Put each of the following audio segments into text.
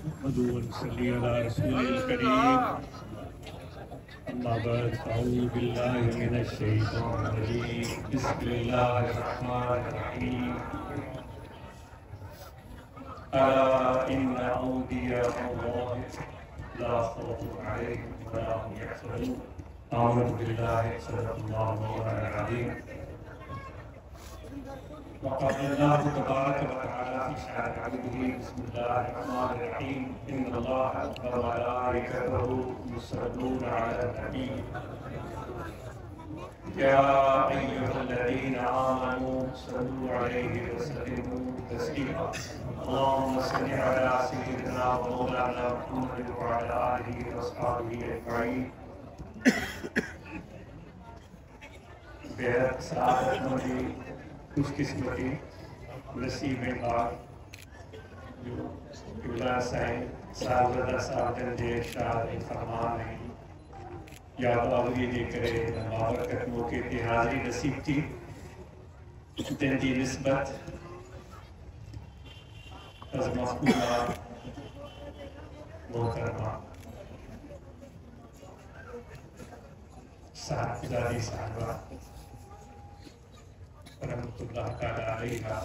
सल्ली अला रसूलिल करीम। अम्मा बाद अऊज़ु बिल्लाहि मिनश शैतानिर रजीम। बिस्मिल्लाहिर रहमानिर रहीम। अला इन्ना औलिया अल्लाह ला खौफुन अलैहिम व ला हुम यहज़नून। आमनतु बिल्लाहि सल्लल्लाहु अलैहि वसल्लम। वक़ाल अल्लाहु तबारक व तआला फ़ी शान अब्दिही बिस्मिल्लाहिर रहमानिर रहीम। इन्नल्लाहा व मलाइकतहु युसल्लूना अलन नबी या अय्युहल्लज़ीना आमनू सल्लू अलैहि व सल्लिमू तस्लीमा। अल्लाहुम्मा सल्लि अला सय्यिदिना व मौलाना मुहम्मद व अला आलिहि व अस्हाबिहि अजमईन। बेहद सआदत मौली खुशकिस्मती नसीब बाग जो किबला साईं साहिबज़ादा साहब जन जे इरशाद फरमान है याद आवरी जे करे बाबरकत मौके ते हाज़िरी नसीब थी। जंहिंजी निस्बत मफ़कूरा मोहतरमा साहिबज़ादी साहिबा रहमतुल्लाह तआला अलैहा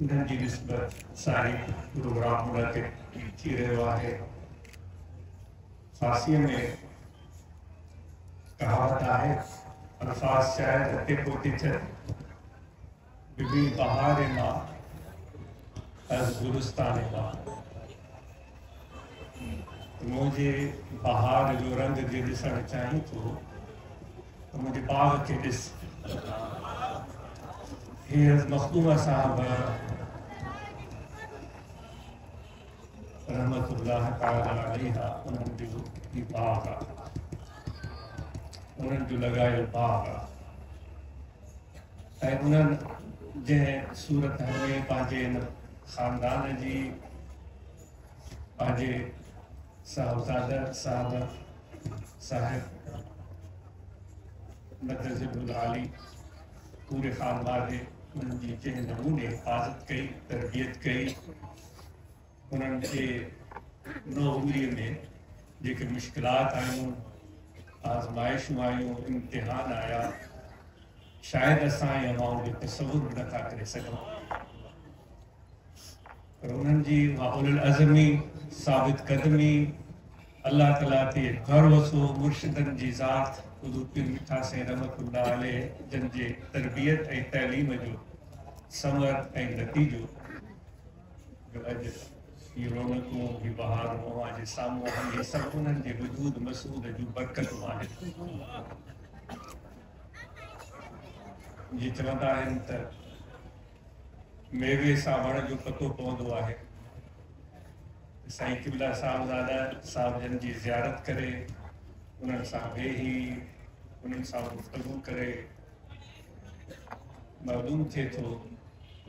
उन्हनि जी निस्बत सारी प्रोग्राम मुनक़िद थी रहियो आहे। फारसीअ में कहावत आहे अल्फाज़ शायद हथे पोते थियनि बिबी बहार मां अज़ गुलिस्तान मां। मुझे बहार जो रंग जे ॾिसणु चाहीं थो त मुंहिंजे बाग खे ॾिस। हीअ मखदूमा साहब रहमतुल्लाह तआला अलैहा उन्हनि जो ही बाग आहे, उन्हनि जो लॻायल बाग आहे। ऐं उन्हनि जंहिं सूरत में पंहिंजे ख़ानदान जी पंहिंजे साहिबज़ादा साहिब मदरजुल आली पूरे ख़ानदान उन्हनि जी जंहिं नमूने हिफ़ाज़त कई तरबियत कई उन्हनि खे नौकरीअ में जेके मुश्किलात आयूं आज़माइशूं आयूं इम्तिहान आया शायदि असां इहे माण्हुनि जो तसवुर बि नथा करे सघूं। पर उन्हनि जी उलुल अज़मी साबित कदमी अल्लाह ताला ते घर वसो मुर्शिदनि जी ज़ात हुज़ूर पीर मिठा साईं रहमतुल्लाह अलैह जन जे तरबियत ऐं तइलीम जो समर ऐं नतीजो जो अॼु ये रौनकूं ही बहारूं अवां जे साम्हूं आहिनि। इहे सभु उन्हनि जे वजूद मसूद जूं बरकतूं आहिनि। जीअं चवंदा आहिनि त मेवे सां वण जो पतो पवंदो आहे। साईं किबला साहिबज़ादा साहब जन जी ज़ियारत करे उन्हनि सां वेही उन्हनि सां गुफ़्तगू करे मालूम थिए थो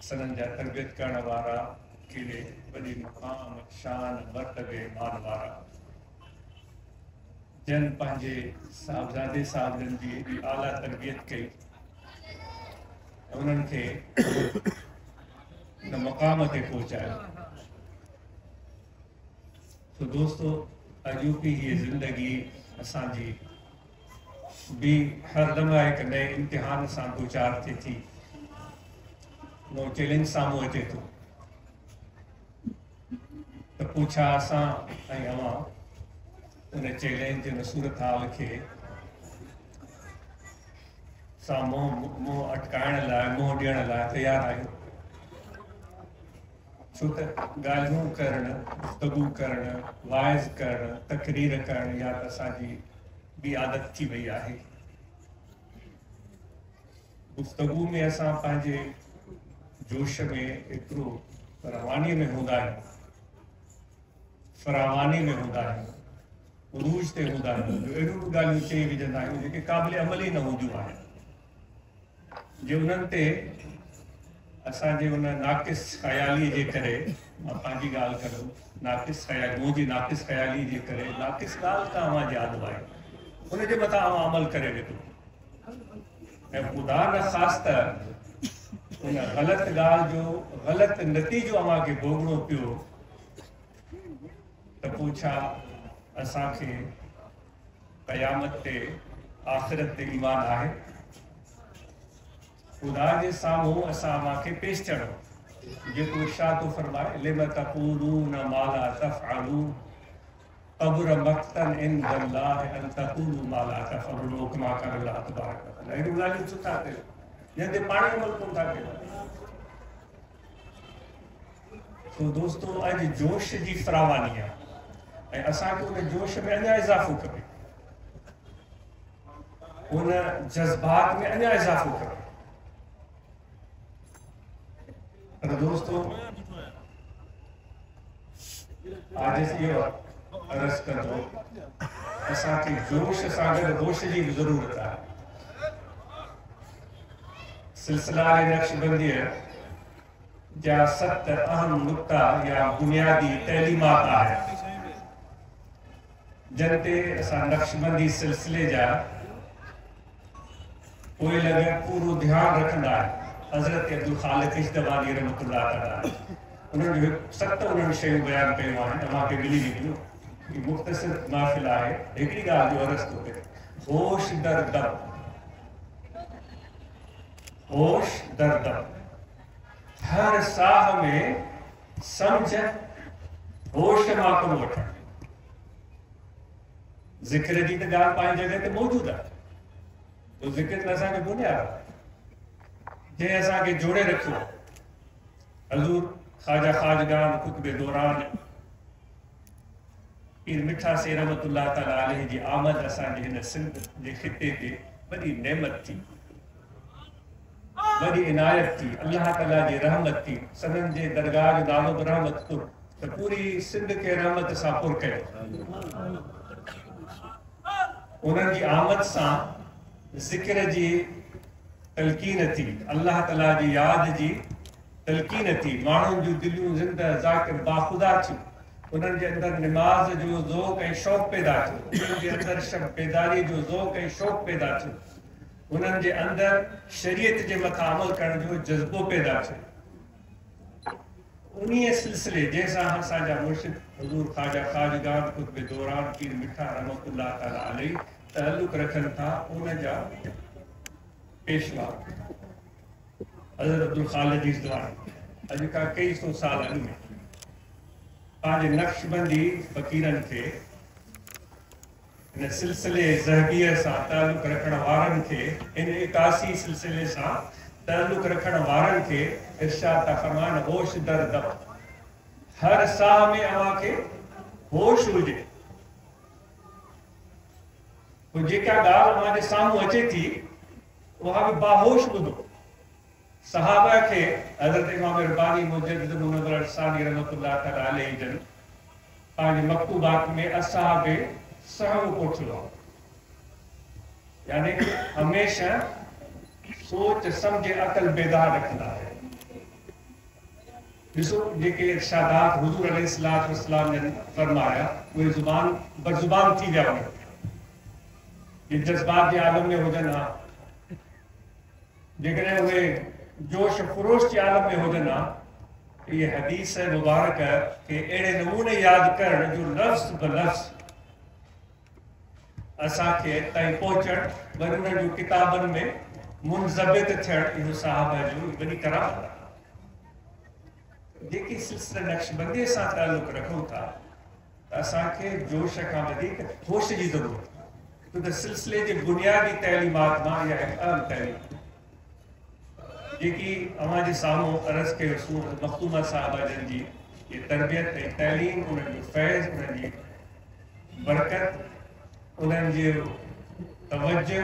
सननि जा तरबियत करण वारा कहिड़े वॾे मुक़ाम शान मर्तबे मान वारा जन पंहिंजे साहिबज़ादे साहब जन जी एॾी आला तरबियत कई उन्हनि खे हिन मुक़ाम ते पहुचायो। तो दोस्तों अॼु बि हीअ ज़िंदगी असांजी बि हर दफ़ा हिकु नए इम्तिहान सां दुचार थिए थी, नओं चैलेंज साम्हूं अचे थो त पोइ छा असां ऐं अवां उन चैलेंज उन सूरत हाल खे सां मुंहुं अटकाइण लाइ मुंहुं ॾियण लाइ तयारु आहियूं। छो त ॻाल्हियूं करणु गुफ़्तगू करणु वाइज़ करणु तक़रीर करणु या त असांजी ॿी आदत थी वई आहे। गुफ़्तगू में असां पंहिंजे जोश में एतिरो रवानीअ में हूंदा आहियूं, फरावानी में हूंदा आहियूं, उरूज ते हूंदा आहियूं जो अहिड़ियूं ॻाल्हियूं चई विझंदा आहियूं जेके क़ाबिल अमल ई न हूंदियूं आहिनि। जे उन्हनि ते असांजे उन नाक़िस ख़याली जे करे मां पंहिंजी ॻाल्हि करूं नाक़िस ख़याली मुंहिंजी नाक़िस ख़याली जे करे नाक़िस ॻाल्हि का अवां यादि आहे उनजे मथां अवां अमल करे वेठो ऐं ख़ुदा न ख़ासि त उन ग़लति ॻाल्हि जो ग़लति नतीजो अव्हांखे भोगणो पियो त पोइ छा असांखे क़यामत ते आख़िरत ते ईमान आहे? ख़ुदा जे साम्हूं असां अव्हांखे पेश थियणो जेको इरशाद थो फरमाए लिम तक़ूलून मा ला तफ़अलून कबुर मक़तन इंदल्लाहि अन तक़ूलू मा ला तफ़अलून कमा क़ाल अल्लाह तबारक व तआला। अहिड़ियूं ॻाल्हियूं छो था कयो जंहिं ते पाण अमल कोन था कयो? तो दोस्तों अॼु जोश जी फरावानी आहे ऐं असांखे उन जोश में अञा इज़ाफ़ो खपे, उन जज़्बात में अञा इज़ाफ़ो खपे। पर दोस्तों आज इहो अर्ज़ कंदो असांखे जोश सां गॾु होश जी बि ज़रूरत आहे। सिलसिला नक्शबंदीअ जा 7 अहम नुक्ता या बुनियादी तैलीमात आहे जिन ते असां नक्शबंदी सिलसिले जा पोइ लॻे पूरो ध्यानु रखंदा आहियूं। हज़रत अब्दुल ख़ालिक़ इश्तवानी रहमतुल्लाह ताला उन्हनि जो 7 उन्हनि शयूं बयानु कयूं आहिनि, तव्हांखे मिली वेंदियूं। ही मुख़्तसिर महफ़िल आहे। हिकिड़ी ॻाल्हि जो अर्ज़ थो कयां, होश दर दम, होश दर दम। हर साह में समझ होश मां कमु वठणु। ज़िक्र जी त ॻाल्हि पंहिंजी जॻह ते मौजूदु आहे, तो ज़िक्र त असांखे बुनियादु आहे जंहिं असांखे जोड़े रखियो। हज़ूर ख़्वाजा ख़ाजगान खुतबे दौरान पीर मिठा से रहमतुल्लाह ताला अलैहि जी आमद असांजे हिन सिंध जे ख़िते ते वॾी नेमत थी, वॾी इनायत थी, अल्लाह ताला जी रहमत थी। सदन जे दरगाह जो नालो बि रहमत पुर, त पूरी सिंध खे रहमत सां पुर कयो। उन्हनि जी आमद सां ज़िक्र जी तलकीन थी, अल्लाह ताला जी याद जी तलकीन थी, माण्हुनि जूं दिलियूं ज़िंदा ज़ाकिर बाख़ुदा थियूं। उन्हनि जे अंदरि निमाज़ जो ज़ौक़ ऐं शौक़ पैदा थियो, उन्हनि जे अंदरि शब बेदारी जो ज़ौक़ ऐं शौक़ पैदा थियो, उन्हनि जे अंदरि शरीयत जे मथां अमल करण जो जज़्बो पैदा थियो। उन्हीअ सिलसिले जंहिंसां असांजा मुर्शिद हज़ूर ख़्वाजा ख़ाजगान खुतबे दौरान पीर मिठा रहमतुल्लाह ताला अलैहि ताल्लुक़ रखनि था, उन जा पेशवा हज़रत अब्दुल ख़ालिक़ इश्तवानी अॼु खां कई सौ साल अॻु में पंहिंजे नक्शबंदी फ़क़ीरनि खे इन सिलसिले ज़हबीअ सां ताल्लुक़ रखण वारनि खे, इन 81 सिलसिले सां ताल्लुक़ रखण वारनि खे इरशाद था फरमाइनि, होश दर दम। हर साह में अव्हांखे होश हुजे। पोइ जेका ॻाल्हि अव्हांजे साम्हूं अचे थी उहा बि बाहोश ॿुधो। सहाबा के हज़रत इमाम रब्बानी मुजद्दिद मुनव्वर अरसानी रहमतुल्लाह ताला अलैहि जन पंहिंजे मकतूबात में असहाबे सहम कोठियो, यानी हमेशा सोच समझ अकल बेदार रखंदा है। ॾिसो जेके इरशादात हुज़ूर अलैहिस्सलातु वस्सलाम ने फरमाया उहे ज़ुबान बज़ुबान थी विया हुआ। ये जज्बात जे आलम में हुजनि हा, जेकॾहिं उहे जोश फरोश के आलम में हुजनि हा, ये हदीस मुबारक के अड़े नमूने याद करण जो लफ्ज़ ब लफ्ज़ असांखे ताईं पहुचण वरी उन्हनि जूं किताबनि में मुनज़बित थियण, इहो साहबा जो वॾी करामत आहे। जेकी सिलसिला नक्शबंदी सां ताल्लुक़ रखूं था त असांखे जोश खां वधीक होश जी ज़रूरत आहे, छो त सिलसिले जे बुनियादी तैलीमात मां इहा हिकु अहम तैलीम जेकी अव्हां जे साम्हूं अर्ज़ कयो सूरत मखदूमा साहबा जन जी ये तरबियत ऐं तैलीम, उन्हनि जो फैज़, उन्हनि जी बरकत, उन्हनि जो तवज्जो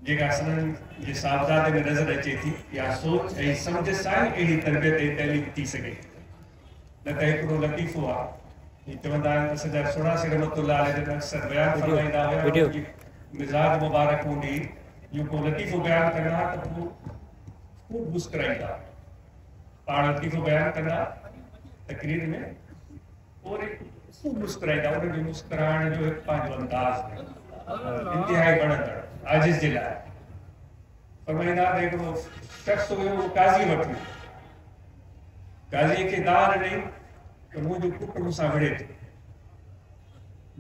जेका सनन जे साहबजादे में नज़र अचे थी, या सोच ऐं सम्झ सां ई अहिड़ी तरबियत ऐं तैलीम थी सघे। न त हिकिड़ो लतीफ़ो आहे, चवंदा आहिनि त सॼा 86 रहमतुल्लाह अलैहि जन अक्सर बयानु फरमाईंदा हुआ, मिज़ाज मुबारक हूंदी जो को लतीफ़ो बयानु कंदा त खूब मुस्कुराईंदा, पाण लतीफ़ो बयानु कंदा तकरीर में और खूब मुस्कुराईंदा। उन्हनि जो मुस्कुराइण जो हिकु पंहिंजो अंदाज़ इंतिहाई वणंदड़ आजिज़ जे लाइ। फरमाईंदा त हिकिड़ो शख़्स हुयो, उहो काज़ी वटि वियो। काज़ीअ खे दार ॾेई त मुंहिंजो पुटु मूंसां विढ़े थो,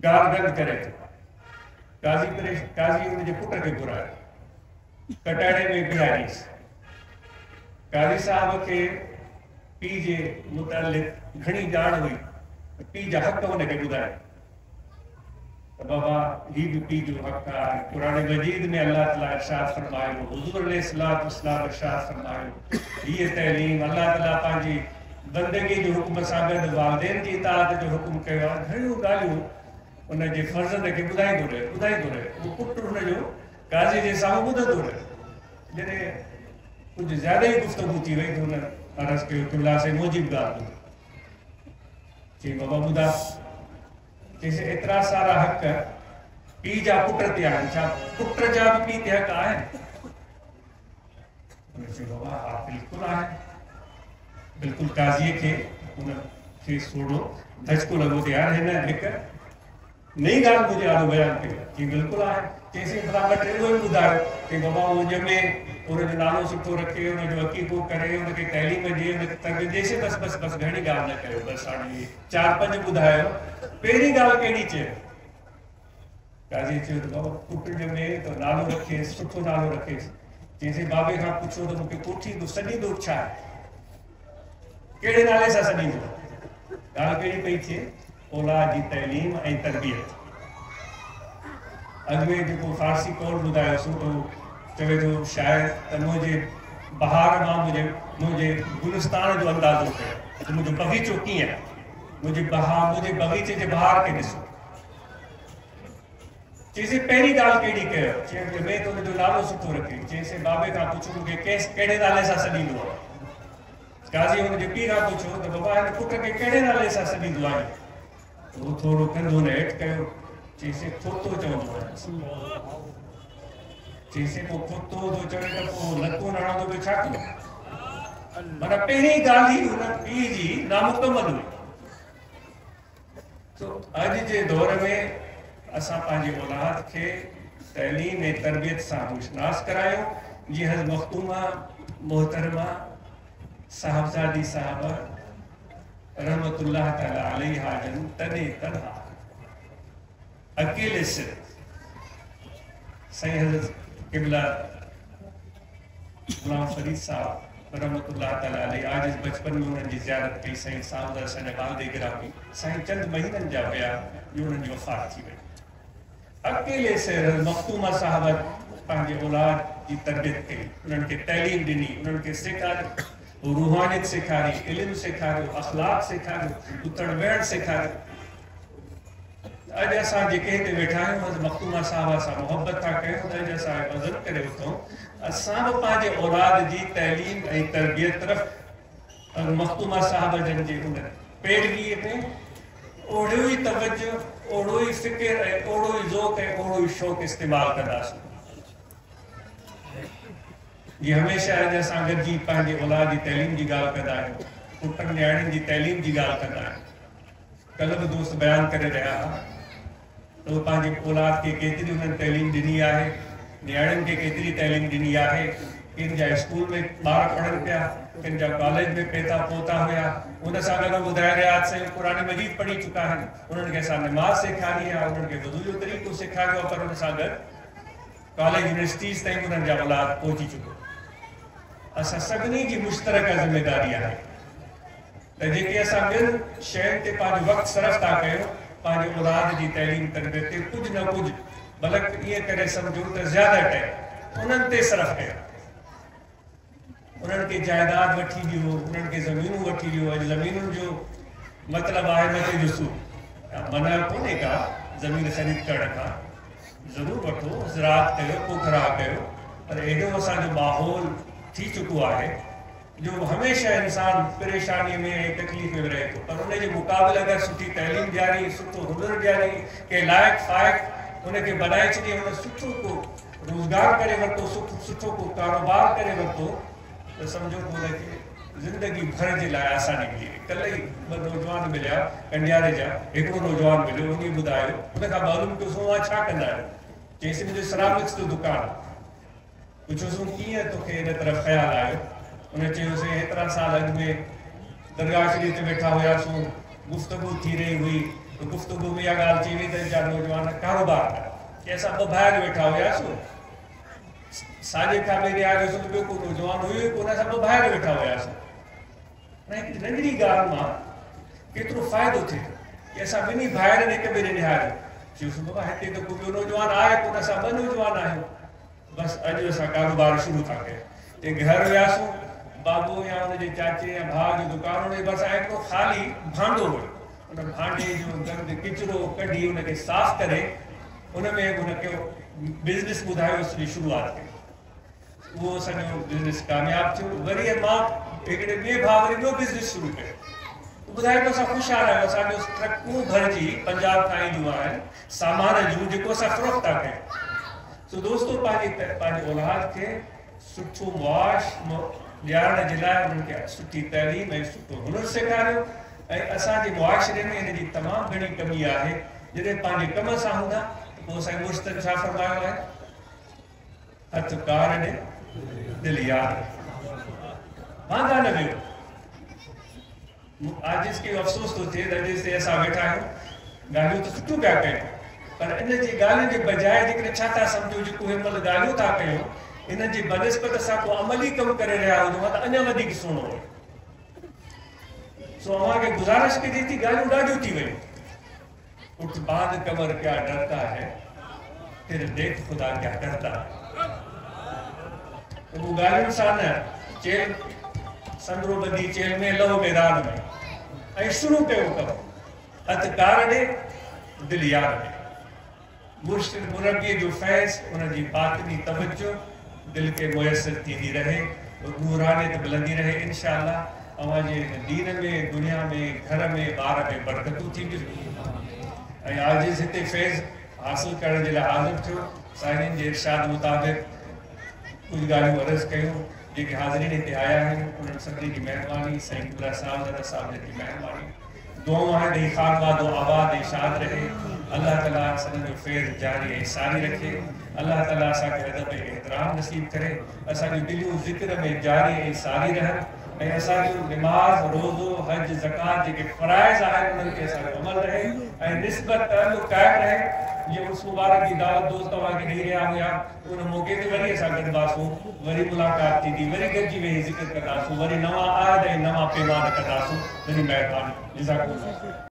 गार गंद करे थो। काज़ी हुनजे पुट खे घुरायो, कटाइणे में बीहारीसि। काज़ी साहब खे पीउ जे मुतालिक़ घणी ॼाण हुई, पीउ जा हक़ हुनखे ॿुधाए त बाबा ही भी पीउ जो हक़ आहे। क़ुरान मजीद में अल्लाह ताला इरशाद फरमायो, हुज़ूर अलैहिस्सलातु वस्सलाम इरशाद फरमायो, हीअ तइलीम अल्लाह ताला पंहिंजी बंदगी जो हुक्म सां गॾु वालिदैन जी इताअत जो हुक्म कयो आहे। घणियूं ॻाल्हियूं उनजे फर्ज़ंद खे ॿुधाईंदो रहे। उहो पुटु हुनजो काज़ी जे साम्हूं ॿुधंदो रहे। जॾहिं कुझु ज़्यादा ई गुफ़्तगू थी वई त हुन अर्ज़ु कयो क़िबला से मुजिब ॻाल्हि चई, बाबा ॿुधा। चईसि एतिरा सारा हक़ पीउ जा पुट ते आहिनि, छा पुट जा बि पीउ ते हक़ आहिनि? हुन चयो बाबा हा बिल्कुलु आहे। बिल्कुलु काज़ीअ खे हुनखे थोरो धचको लॻो त यार हिन हिकु नई ॻाल्हि मुंहिंजे आॾो बयानु कयो। चई बिल्कुलु आहे। चईसि बराबरि टे उहो ई ॿुधायो कि बाबा उहो ॼमे, हुनजो नालो सुठो रखे, हुनजो अक़ीक़ो करे, हुनखे तइलीम ॾिए, हुनखे तरबियत ॾिए। बसि घणी ॻाल्हि न कयो, बसि हाणे 4-5 ॿुधायो। पहिरीं ॻाल्हि कहिड़ी चयो? काज़ी चयो त बाबा पुटु ॼमे त नालो रखेसि, सुठो नालो रखेसि। चईसि बाबे खां पुछो त मूंखे कोठींदो सॾींदो छा आहे, कहिड़े नाले सां सॾींदो? ॻाल्हि कहिड़ी पई थिए? औलाद जी तइलीम ऐं तरबियत। अॻु में जेको फारसी कौल ॿुधायोसीं तो चवे थो शायदि त मुंहिंजे बहार मां मुंहिंजे गुलिस्तान जो अंदाज़ो कयो त मुंहिंजो बगीचो कीअं आहे, मुंहिंजे बगीचे जे बहार खे ॾिसो। चईसि पहिरीं ॻाल्हि कहिड़ी कयो? चई में त हुनजो नालो सुठो रखे। चईसि बाबे खां पुछो मूंखे कहिड़े नाले सां सॾींदो आहे? काज़ी हुनजे पीउ खां पुछो त बाबा हिन पुट खे कहिड़े नाले सां सॾींदो आहे? उहो थोरो कंधो न हेठि कयो। चईसि खोतो चवंदो आहे। चईसि पोइ खोतो थो चवे त पोइ लतो न हणंदो त छा कंदो? माना पहिरीं ॻाल्हि ई हुन पीउ जी नामुकमल हुई। अॼु जे दौर में असां पंहिंजे औलाद खे तइलीम ऐं तरबियत सां मुशनास करायूं। जीअं हज़रत मखदूमा मोहतरमा साहिबजादी साहबा रहमतुल्लाह तआला अलैहा जन तने तन्हा अकेले से साईं हज़रत क़िबला गुलाम फरीद साहब रहमतुल्लाह तआला अलैह आज बचपन में उन्हनि जी ज़ियारत कई। साईं साहब असां वालदे गिरामी साईं चंद महीननि जा हुया जो उन्हनि जी वफ़ात थी वई। अकेले से मखदूमा साहब पंहिंजे औलाद जी तरबियत कई, उन्हनि खे तइलीम ॾिनी, उन्हनि खे सेखारियो, रूहानियत सेखारी, इल्मु सेखारियो, अख़लाक़ सेखारियो, उथण वेहण सेखारियो। अॼु असां जेके हिते वेठा आहियूं मखदूमा साहब सां मोहबत था कयूं त अॼु असां वज़न करे वठूं। असां बि पंहिंजे औलाद जी तइलीम ऐं तरबियत तरफ़ मखदूमा साहब जन जी उन पैरवीअ में ओड़ो ई तवज्जो, ओड़ो ई फ़िक्र ऐं ओड़ो ई ज़ौक़ ऐं ओड़ो ई शौक़ इस्तेमालु कंदासीं। जी हमेशह अॼु असां गॾिजी पंहिंजे औलाद जी तइलीम जी ॻाल्हि कंदा आहियूं, पुटनि न्याणियुनि जी तइलीम जी ॻाल्हि कंदा आहियूं। कल्ह बि दोस्त बयानु करे रहिया हुआ तो पंहिंजे औलाद खे केतिरी उन्हनि तइलीम ॾिनी आहे, न्याणियुनि खे केतिरी तइलीम ॾिनी आहे। किन जा स्कूल में ॿार पढ़नि पिया, किन जा कॉलेज में पेता पहुता हुया। उन सां गॾु ॿुधाए रहिया साईं क़ुरान मजीद पढ़ी चुका आहिनि, उन्हनि खे असां नमाज़ सेखारी आहे, उन्हनि खे वज़ू जो तरीक़ो सेखारियो आहे, पर उन सां गॾु कॉलेज यूनिवर्सिटीज़ ताईं उन्हनि जा औलाद पहुची चुको। असां सभिनी जी मुश्तरका ज़िम्मेदारी आहे त जेके असां ॿियनि शयुनि ते पंहिंजो वक़्तु सर्फ़ था कयूं, पंहिंजे औलाद जी तइलीम तरबियत ते कुझु न कुझु बल्कि ईअं करे सम्झो त ज़्यादा टाइम उन्हनि ते सर्फ़ कयो। उन्हनि खे जाइदाद वठी ॾियो, उन्हनि खे ज़मीनूं वठी ॾियो। अॼु ज़मीनुनि जो मतिलबु आहे मथे ॾिसो, मना कोन्हे का ज़मीन ख़रीद करण खां, ज़रूरु वठो, ज़राअत कयो, पोखरा कयो, पर एॾो असांजो माहौल थी चुको आहे जो हमेशह इंसान परेशानी में ऐं तकलीफ़ में रहे थो। पर उनजे मुक़ाबले अगरि सुठी तइलीम ॾियारी, सुठो हुनर ॾियारी, के लाइक़ फ़ाइक़ उनखे बनाए छॾे, हुन सुठो को रोज़गार करे वरितो, सुठो को कारोबार करे वरितो, तो समझो को हुनखे ज़िंदगी भर जे लाइ आसानी मिली। कल्ह ई ॿ नौजवान मिलिया कंडियारे जा, हिकिड़ो नौजवान मिलियो, उन ॿुधायो, उनखां मालूम कयोसीं मां छा कंदा आहियो? चईसि मुंहिंजो सिरामिक्स जो दुकानु। पुछोसूं कीअं तोखे इन तरफ़ ख़्यालु आयो। उन चयोसीं एतिरा साल अॻु में दरगाह शरीफ़ ते वेठा हुआसीं, गुफ़्तगू थी रही हुई, तो गुफ़्तगू में इहा ॻाल्हि चई वई त जा नौजवान कारोबार कर, की असां ॿ भाइर वेठा हुआसीं, साॼे खां ॿिए आयो सो ॿियो को नौजवान हुयो कोन, असां ॿ भाइर वेठा हुआसीं। हिकिड़ी नंढड़ी ॻाल्हि मां केतिरो फ़ाइदो थिए कि असां ॿिन्ही भाइरनि हिक ॿिए ॾे निहारियो, चयोसीं बाबा हिते त को ॿियो नौजवान आहे कोन, असां ॿ नौजवान आहियूं, बसि अॼु असां कारोबार शुरू था कयूं। ते घर वियासीं, बाबू या हुनजे चाचे या भाउ जो दुकान, हुनजे भरिसां हिकिड़ो ख़ाली भांडो हुयो, उन भांडे जो गंद किचिरो कढी उनखे साफ़ करे उन में उनखे बिज़नेस ॿुधायो, उसजी शुरूआत कई। वो सॼो बिज़नेस कामयाब थियो। वरी मां हिकिड़े ॿिए भाउ वरी ॿियो बिज़नेस शुरू कयो, ॿुधाए तो असां ख़ुशहाल आहियूं, असांजो ट्रकूं भरिजी पंजाब खां ईंदियूं आहिनि सामान जूं जेको असां फ़रोख़्त था कयूं। सो दोस्तो पंहिंजे औलाद खे सुठो मुआश ॾियारण जे लाइ उन्हनि खे सुठी तइलीम ऐं सुठो हुनरु सेखारियो। ऐं असांजे मुआशिरे में हिन जी तमामु घणी कमी आहे, जॾहिं पंहिंजे कम सां हूंदा त पोइ असांजे मुर्शिदनि छा फ़रमायो आहे, हथ कार ॾे दिलि यार, वांदा न वियो। आज इसके अफ़सोस तो थे त जेसिताईं असां वेठा आहियूं, ॻाल्हियूं त सुठियूं पिया कयूं, पर इन जी ॻाल्हियुनि जे बजाए जेकॾहिं छा था सम्झो जेको हिन महिल ॻाल्हियूं था कयूं, इन जी बनस्बत सां को अमली कमु करे रहिया हुजूं त अञा वधीक सुहिणो हो। सो अव्हांखे गुज़ारिश कई थी, ॻाल्हियूं ॾाढियूं थी वियूं। उठ बांध कमर क्या डरता है, फिर देख खुदा क्या करता है। वो ॻाल्हियुनि सां न, चेल संदरो बदी चेल में लहो मैदान में, ऐं शुरू कयो कमु, हथ कार ॾे दिलि यार ॾे। मुर्शिद मुरब्बीअ जो फैज़, उनजी बातिनी तवज्जो दिलि खे मुयसर थींदी रहे, नूरानियत मिलंदी रहे इंशाअल्लाह। अव्हांजे दीन में, दुनिया में, घर में, ॿार में बरकतूं थींदियूं। ऐं आजिज़ हिते फैज़ हासिल करण जे लाइ हाज़िर थियो। साईं जे इरशाद मुताबिक़ कुछ ॻाल्हियूं अर्ज़ कयूं, जेके हाज़रीन हिते आया आहिनि उन्हनि सभिनी जी महिरबानी, साईं क़िबला साहिब साहिब जी महिरबानी। दुआऊं आहिनि त खानवादो आबाद ऐं शाद रहे, अल्लाह ताला सभिनी जो फैज़ जारी ऐं सारी रखे। अल्लाह ताला असांखे अदब ऐं एहतराम नसीब करे, असांजूं दिलियूं ज़िक्र में जारी ऐं सारी रहनि, ऐं असांजूं निमाज़, रोज़ो, हज, ज़कात जेके फ़राइज़ आहिनि उन्हनि खे असांजो अमल रहे, ऐं निस्बत ताल्लुक़ क़ाइमु रहे। जीअं उस मुबारक की दावत दोस्त तव्हांखे ॾेई रहिया हुया, उन मौक़े ते वरी असां गॾिबासूं, वरी मुलाक़ात थींदी, वरी गॾिजी वेही ज़िक्र कंदासूं, वरी नवां आयत ऐं नवां पैमान कंदासूं। वरी महिरबानी, जज़ाकुमुल्लाह।